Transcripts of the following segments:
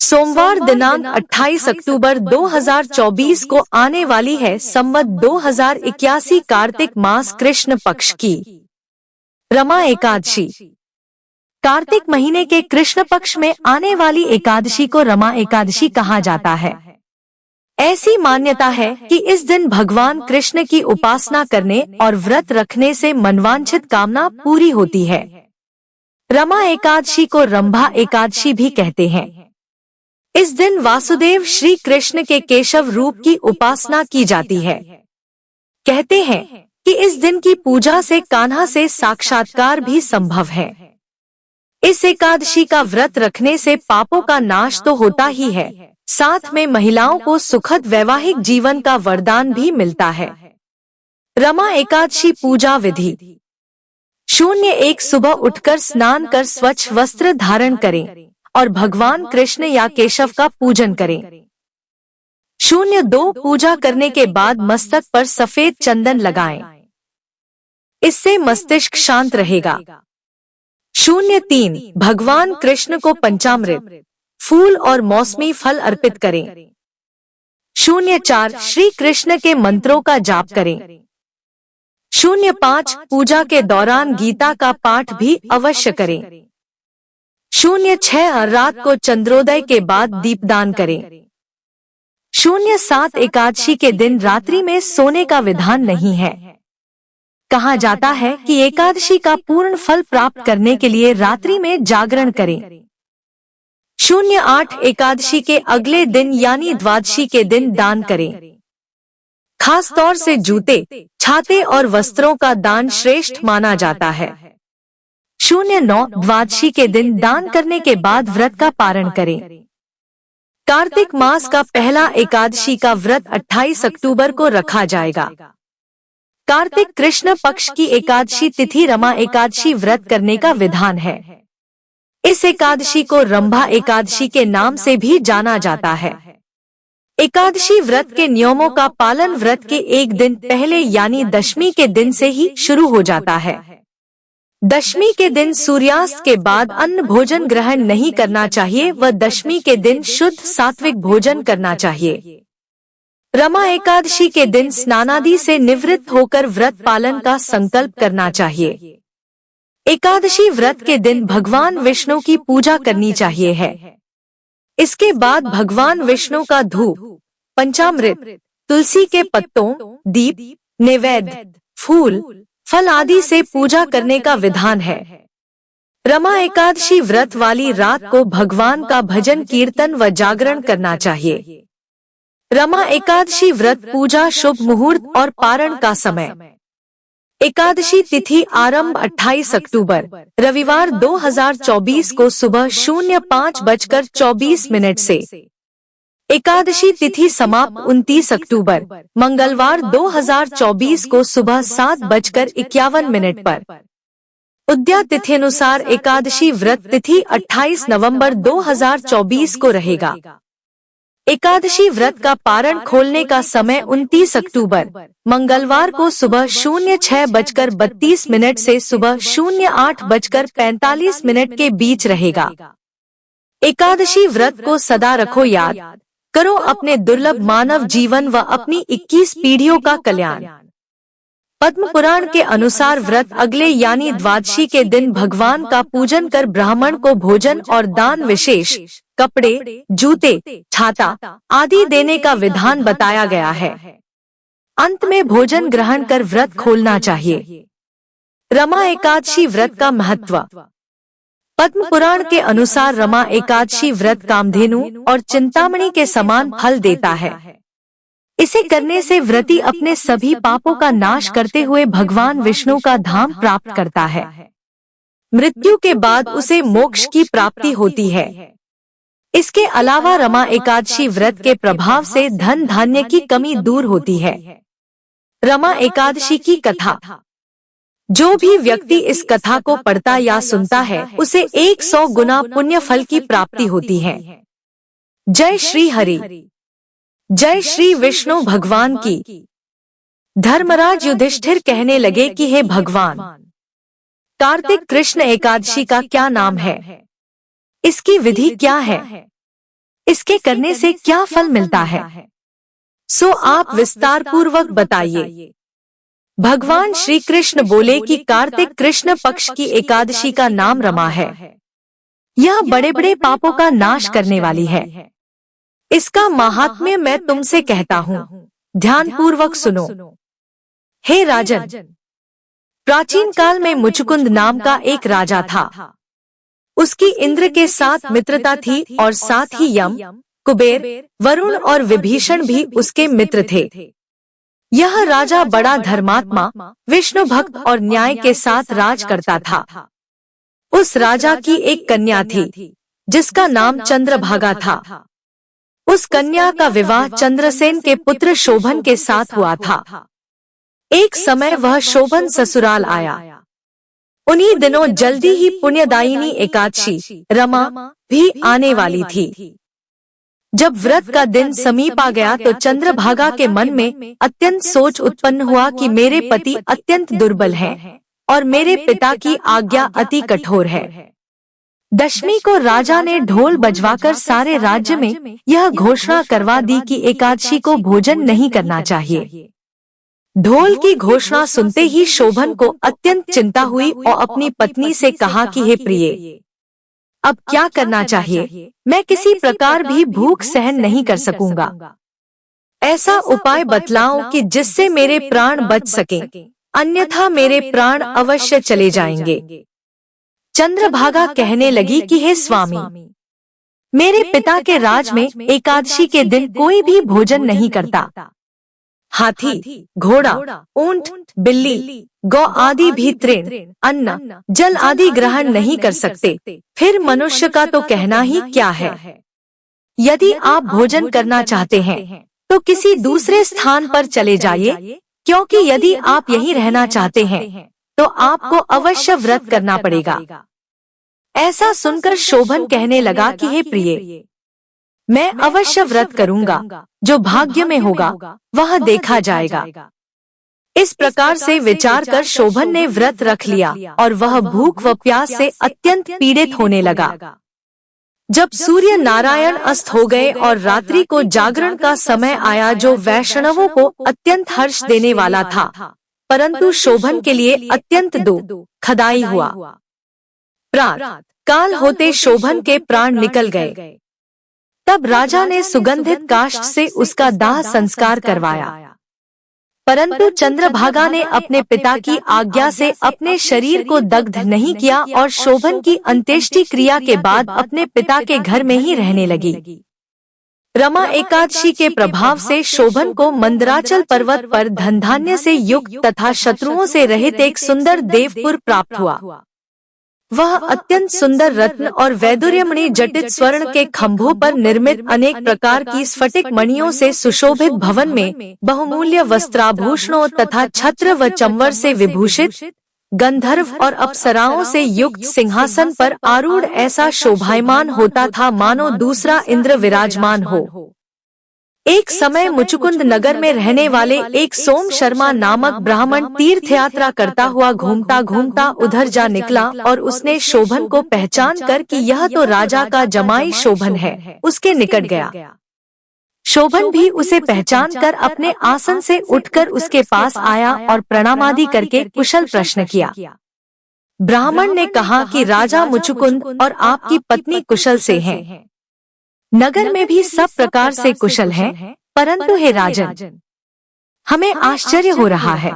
सोमवार दिनांक 28 अक्टूबर 2024 को आने वाली है संवत 2081 कार्तिक मास कृष्ण पक्ष की रमा एकादशी। कार्तिक महीने के कृष्ण पक्ष में आने वाली एकादशी को रमा एकादशी कहा जाता है। ऐसी मान्यता है कि इस दिन भगवान कृष्ण की उपासना करने और व्रत रखने से मनवांछित कामना पूरी होती है। रमा एकादशी को रंभा एकादशी भी कहते हैं। इस दिन वासुदेव श्री कृष्ण के केशव रूप की उपासना की जाती है। कहते हैं कि इस दिन की पूजा से कान्हा से साक्षात्कार भी संभव है। इस एकादशी का व्रत रखने से पापों का नाश तो होता ही है, साथ में महिलाओं को सुखद वैवाहिक जीवन का वरदान भी मिलता है। रमा एकादशी पूजा विधि: 01 सुबह उठकर स्नान कर स्वच्छ वस्त्र धारण करें और भगवान कृष्ण या केशव का पूजन करें। 02 पूजा करने के बाद मस्तक पर सफेद चंदन लगाएं, इससे मस्तिष्क शांत रहेगा। 03 भगवान कृष्ण को पंचामृत, फूल और मौसमी फल अर्पित करें। 04 श्री कृष्ण के मंत्रों का जाप करें। 05 पूजा के दौरान गीता का पाठ भी अवश्य करें। 06 रात को चंद्रोदय के बाद दीपदान करें। 07 एकादशी के दिन रात्रि में सोने का विधान नहीं है। कहा जाता है कि एकादशी का पूर्ण फल प्राप्त करने के लिए रात्रि में जागरण करें। 08 एकादशी के अगले दिन यानी द्वादशी के दिन दान करें। खास तौर से जूते, छाते और वस्त्रों का दान श्रेष्ठ माना जाता है। 09 द्वादशी के दिन दान करने के बाद व्रत का पारण करें। कार्तिक मास का पहला एकादशी का व्रत 28 अक्टूबर को रखा जाएगा। कार्तिक कृष्ण पक्ष की एकादशी तिथि रमा एकादशी व्रत करने का विधान है। इस एकादशी को रंभा एकादशी के नाम से भी जाना जाता है। एकादशी व्रत के नियमों का पालन व्रत के एक दिन पहले यानी दशमी के दिन से ही शुरू हो जाता है। दशमी के दिन सूर्यास्त के बाद अन्न भोजन ग्रहण नहीं करना चाहिए व दशमी के दिन शुद्ध सात्विक भोजन करना चाहिए। रमा एकादशी के दिन स्नानादि से निवृत्त होकर व्रत पालन का संकल्प करना चाहिए। एकादशी व्रत के दिन भगवान विष्णु की पूजा करनी चाहिए है। इसके बाद भगवान विष्णु का धूप, पंचामृत, तुलसी के पत्तों, दीप, नैवेद्य, फूल, फल आदि से पूजा करने का विधान है। रमा एकादशी व्रत वाली रात को भगवान का भजन कीर्तन व जागरण करना चाहिए। रमा एकादशी व्रत पूजा शुभ मुहूर्त और पारण का समय: एकादशी तिथि आरंभ 28 अक्टूबर रविवार 2024 को सुबह 05:24 से। एकादशी तिथि समाप्त 29 अक्टूबर मंगलवार 2024 को सुबह 7:51 पर। उद्या तिथि अनुसार एकादशी व्रत तिथि 28 नवंबर 2024 को रहेगा। एकादशी व्रत का पारण खोलने का समय 29 अक्टूबर मंगलवार को सुबह 06:32 से सुबह 08:45 के बीच रहेगा। एकादशी व्रत को सदा रखो याद, करो अपने दुर्लभ मानव जीवन व अपनी 21 पीढ़ियों का कल्याण। पद्म पुराण के अनुसार व्रत अगले यानी द्वादशी के दिन भगवान का पूजन कर ब्राह्मण को भोजन और दान विशेष कपड़े, जूते, छाता आदि देने का विधान बताया गया है। अंत में भोजन ग्रहण कर व्रत खोलना चाहिए। रमा एकादशी व्रत का महत्व: पद्म पुराण के अनुसार रमा एकादशी व्रत कामधेनु और चिंतामणि के समान फल देता है। इसे करने से व्रती अपने सभी पापों का नाश करते हुए भगवान विष्णु का धाम प्राप्त करता है। मृत्यु के बाद उसे मोक्ष की प्राप्ति होती है। इसके अलावा रमा एकादशी व्रत के प्रभाव से धन धान्य की कमी दूर होती है। रमा एकादशी की कथा: जो भी व्यक्ति इस कथा को पढ़ता या सुनता है उसे 100 गुना पुण्य फल की प्राप्ति होती है। जय श्री हरि, जय श्री विष्णु भगवान की। धर्मराज युधिष्ठिर कहने लगे कि हे भगवान, कार्तिक कृष्ण एकादशी का क्या नाम है? इसकी विधि क्या है? इसके करने से क्या फल मिलता है? सो आप विस्तार पूर्वक बताइए। भगवान श्री कृष्ण बोले कि कार्तिक कृष्ण पक्ष की एकादशी का नाम रमा है। यह बड़े बड़े पापों का नाश करने वाली है। इसका महात्म्य मैं तुमसे कहता हूँ, ध्यान पूर्वक सुनो। हे राजन, प्राचीन काल में मुचुकुंद नाम का एक राजा था। उसकी इंद्र के साथ मित्रता थी और साथ ही यम, कुबेर, वरुण और विभीषण भी उसके मित्र थे। यह राजा बड़ा धर्मात्मा, विष्णु भक्त और न्याय के साथ राज करता था। उस राजा की एक कन्या थी जिसका नाम चंद्रभागा था। उस कन्या का विवाह चंद्रसेन के पुत्र शोभन के साथ हुआ था। एक समय वह शोभन ससुराल आया। उन्हीं दिनों जल्दी ही पुण्यदायिनी एकादशी रमा भी आने वाली थी। जब व्रत का दिन समीप आ गया तो चंद्रभागा के मन में अत्यंत सोच उत्पन्न हुआ कि मेरे पति अत्यंत दुर्बल हैं और मेरे पिता की आज्ञा अति कठोर है। दशमी को राजा ने ढोल बजवाकर सारे राज्य में यह घोषणा करवा दी कि एकादशी को भोजन नहीं करना चाहिए। ढोल की घोषणा सुनते ही शोभन को अत्यंत चिंता हुई और अपनी पत्नी से कहा कि हे प्रिय, अब क्या करना चाहिए? मैं किसी प्रकार भी भूख सहन नहीं कर सकूंगा। ऐसा उपाय बतलाओ कि जिससे मेरे प्राण बच सकें, अन्यथा मेरे प्राण अवश्य चले जाएंगे। चंद्रभागा कहने लगी कि हे स्वामी, मेरे पिता के राज में एकादशी के दिन कोई भी भोजन नहीं करता। हाथी, घोड़ा, ऊंट, बिल्ली, गौ आदि भी तृण, अन्न, जल आदि ग्रहण नहीं कर सकते। फिर मनुष्य का तो कहना ही क्या है। यदि आप भोजन करना चाहते हैं तो किसी दूसरे स्थान पर चले जाइए, क्योंकि यदि आप यहीं रहना चाहते हैं तो आपको अवश्य व्रत करना पड़ेगा। ऐसा सुनकर शोभन कहने लगा कि हे प्रिय, मैं अवश्य व्रत करूंगा। जो भाग्य में होगा वह देखा जाएगा। इस प्रकार से विचार कर शोभन ने व्रत रख लिया और वह भूख व प्यास से अत्यंत पीड़ित होने लगा। जब सूर्य नारायण अस्त हो गए और रात्रि को जागरण का समय आया, जो वैष्णवों को अत्यंत हर्ष देने वाला था, परंतु शोभन के लिए अत्यंत दुखदायी हुआ। प्रात काल होते शोभन के प्राण निकल गए। तब राजा ने सुगंधित काष्ठ से उसका दाह संस्कार करवाया, परंतु चंद्रभागा ने अपने पिता की आज्ञा से अपने शरीर को दग्ध नहीं किया और शोभन की अंत्येष्टि क्रिया के बाद अपने पिता के घर में ही रहने लगी। रमा एकादशी के प्रभाव से शोभन को मंदराचल पर्वत पर धन धान्य से युक्त तथा शत्रुओं से रहित एक सुंदर देवपुर प्राप्त हुआ। वह अत्यंत सुंदर रत्न और वैदुर्यमणि जटित स्वर्ण के खंभों पर निर्मित अनेक प्रकार की स्फटिक मणियों से सुशोभित भवन में बहुमूल्य वस्त्राभूषणों तथा छत्र व चंवर से विभूषित गंधर्व और अप्सराओं से युक्त सिंहासन पर आरूढ़ ऐसा शोभायमान होता था मानो दूसरा इंद्र विराजमान हो। एक समय मुचुकुंद नगर में रहने वाले एक सोम शर्मा नामक ब्राह्मण तीर्थ यात्रा करता हुआ घूमता घूमता उधर जा निकला और उसने शोभन को पहचान कर कि यह तो राजा का जमाई शोभन है, उसके निकट गया। शोभन भी उसे पहचान कर अपने आसन से उठकर उसके पास आया और प्रणामादि करके कुशल प्रश्न किया। ब्राह्मण ने कहा कि राजा मुचुकुंद और आपकी पत्नी कुशल से हैं। नगर में भी सब प्रकार से कुशल हैं, परंतु हे राजन, हमें आश्चर्य हो रहा है।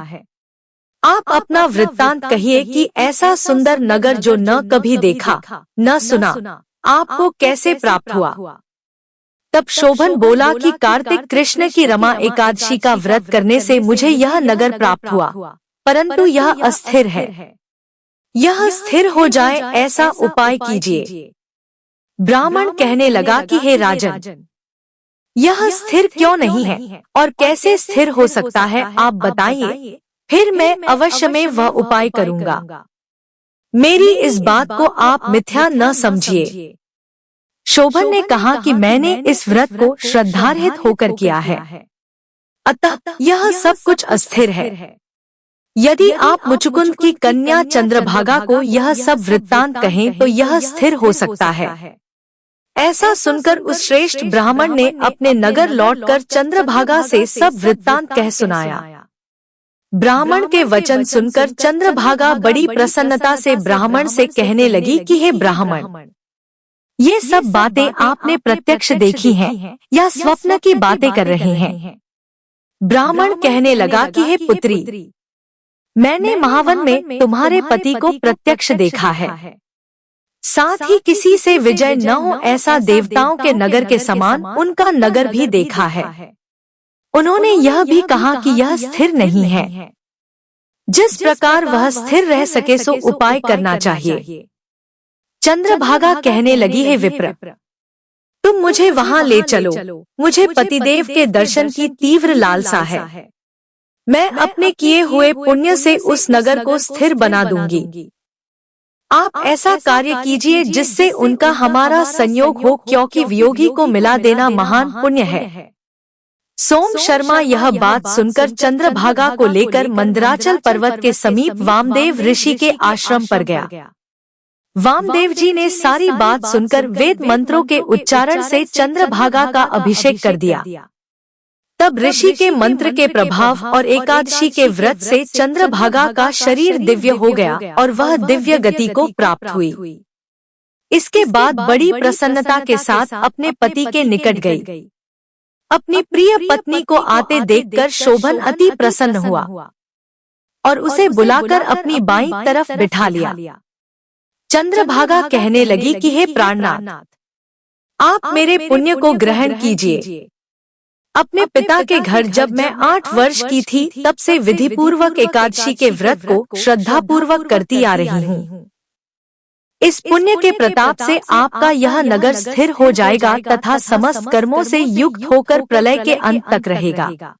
आप अपना वृत्तांत कहिए कि ऐसा सुंदर नगर जो न कभी देखा न सुना, आपको कैसे प्राप्त हुआ। तब शोभन बोला कि कार्तिक कृष्ण की रमा एकादशी का व्रत करने से मुझे यह नगर प्राप्त हुआ, परंतु यह अस्थिर है। यह स्थिर हो जाए ऐसा उपाय कीजिए। ब्राह्मण कहने लगा कि हे राजन, यह स्थिर क्यों नहीं है और कैसे स्थिर हो सकता है, आप बताइए, फिर मैं अवश्य में वह उपाय करूंगा। मेरी इस बात को आप मिथ्या न समझिए। शोभन ने कहा कि मैंने इस व्रत को श्रद्धारहित होकर किया है, अतः यह सब कुछ अस्थिर है। यदि आप मुचुकुंद की कन्या चंद्रभागा को यह सब वृत्तांत कहें तो यह स्थिर हो सकता है। ऐसा सुनकर उस श्रेष्ठ ब्राह्मण ने अपने नगर लौटकर चंद्रभागा से सब वृत्तांत कह सुनाया। ब्राह्मण के वचन सुनकर चंद्रभागा बड़ी प्रसन्नता से ब्राह्मण से कहने लगी कि हे ब्राह्मण, ये सब बातें आपने प्रत्यक्ष देखी हैं या स्वप्न की बातें कर रहे हैं? ब्राह्मण कहने लगा कि हे पुत्री, मैंने महावन में तुम्हारे पति को प्रत्यक्ष देखा है, साथ ही किसी से विजय न हो ऐसा देवताओं के नगर के समान उनका नगर भी देखा है। उन्होंने यह भी कहा कि यह स्थिर नहीं है, जिस प्रकार वह स्थिर रह सके सो उपाय करना चाहिए। चंद्रभागा कहने लगी, हे विप्र, तुम मुझे वहां ले चलो, मुझे पतिदेव के दर्शन की तीव्र लालसा है। मैं अपने किए हुए पुण्य से उस नगर को स्थिर बना दूंगी। आप ऐसा कार्य कीजिए जिससे उनका हमारा संयोग हो, क्योंकि वियोगी को मिला देना महान पुण्य है। सोम शर्मा यह बात सुनकर चंद्रभागा को लेकर मंदराचल पर्वत के समीप वामदेव ऋषि के आश्रम पर गया। वामदेव जी ने सारी बात सुनकर वेद मंत्रों के उच्चारण से चंद्रभागा का अभिषेक कर दिया। तब ऋषि के मंत्र के प्रभाव और एकादशी के व्रत से चंद्रभागा का शरीर दिव्य हो गया और वह दिव्य गति को प्राप्त हुई। इसके बाद बड़ी प्रसन्नता के साथ अपने पति के निकट गई। अपनी प्रिय पत्नी को आते देखकर शोभन अति प्रसन्न हुआ और उसे बुलाकर अपनी बाईं तरफ बिठा लिया। चंद्रभागा कहने लगी कि हे प्राणनाथ, आप मेरे पुण्य को ग्रहण कीजिए। अपने पिता के घर जब मैं 8 वर्ष की थी तब से विधि पूर्वक एकादशी के व्रत को श्रद्धा पूर्वक करती आ रही हूँ। इस पुण्य के प्रताप से आपका यह नगर स्थिर हो जाएगा तथा समस्त कर्मों से युक्त होकर प्रलय के अंत तक रहेगा।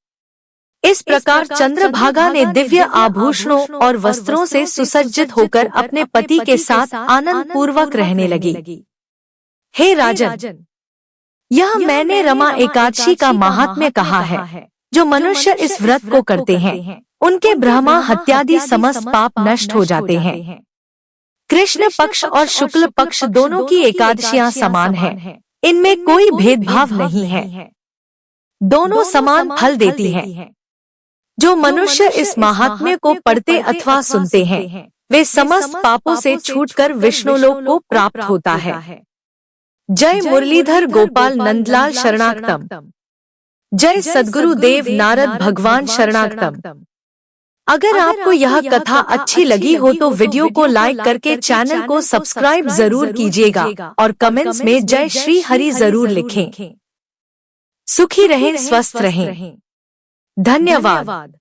इस प्रकार चंद्रभागा ने दिव्य आभूषणों और वस्त्रों से सुसज्जित होकर अपने पति के साथ आनंद पूर्वक रहने लगी। हे राजन, यह मैंने रमा एकादशी का महात्म्य कहा है। जो मनुष्य इस व्रत को करते हैं उनके ब्रह्मा हत्यादि समस्त पाप नष्ट हो जाते हैं। कृष्ण पक्ष और शुक्ल पक्ष दोनों की एकादशियां समान हैं। इनमें कोई भेदभाव नहीं है, दोनों समान फल देती हैं। जो मनुष्य इस महात्म्य को पढ़ते अथवा सुनते हैं वे समस्त पापों से छूटकर विष्णुलोक को प्राप्त होता है। जय मुरलीधर गोपाल नंदलाल शरणागतम। जय सद्गुरु देव नारद भगवान शरणागतम। अगर आपको यह कथा अच्छी लगी हो तो वीडियो को लाइक करके चैनल को सब्सक्राइब जरूर कीजिएगा और कमेंट्स में जय श्री हरि जरूर लिखें। सुखी रहें, स्वस्थ रहें। धन्यवाद।